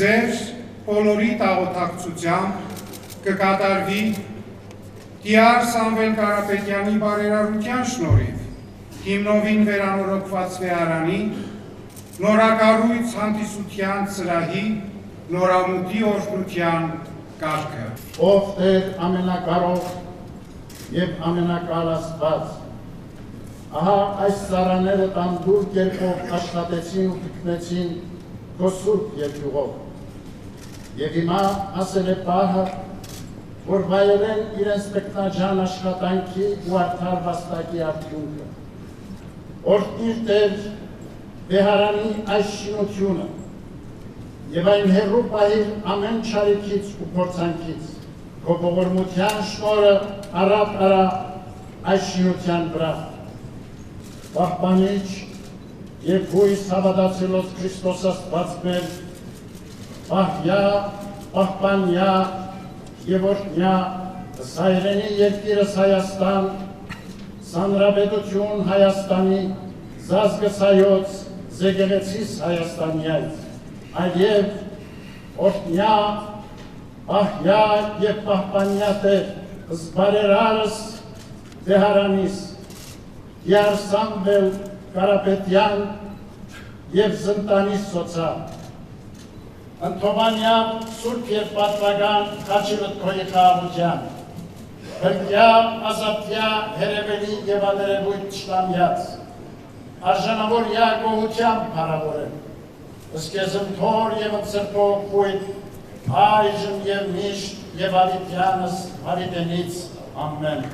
ձեր բոլորի տաղոթակցությամբ կկատարվի Տիար Սամվել Կարապետյանի բարերարության շնորհիվ հիմնովին վերանորոգված վեհարանի նորակառույց հանդիսության սրահի նորամուտի օրհնության կարգը։ Ով Տեր ամենակարող եւ ամենակալ Աստված, ահա այս ծառաները տանդուր կերպով աշխատեցին ու գտնեցին քո սուրբ երկյուղով։ Եվ հիմա ասել է պահը, որ վայելեն իրենց տեքնաջան աշխատանքի ու արդար վաստակի արդյունքը։ Օրհնիր Տեր վեհարանի այս շինությունը եւ այն հեռու պահիր ամեն չարիքից ու փորձանքից, քո ողորմության շնորհը առատ արա այս շինության վրա։ Պահպանիչ եւ հույս հավատացելոց Քրիստոս Աստված մեր, պահյա, պահպանյա եւ օրհնյա զայրենի երկիրս Հայաստան, Սանրապետություն Հայաստանի, Զազգս Հայոց, Զեգեգեցիս Հայաստանյայց, այլև օրհնյա, պահյա եւ պահպանյա Տեր, զբարերարս վեհարանիս, Տիար Սամվել Կարապետյան եւ Զնտանիս սոցա, ընդհոմանյա սուրբ եւ պատվական խաչիվտ քոյի խաղաղության, հրկյա, ազատյա, հերևելի եւ աներևույթ տշնամյաց, արժանավոր գոհությամբ փառավորեմ, ըսկեզն թոր եւ ընծրպող կույտ, այժմ եւ միշտ եւ ավիտյանս ավիտենից ամեն։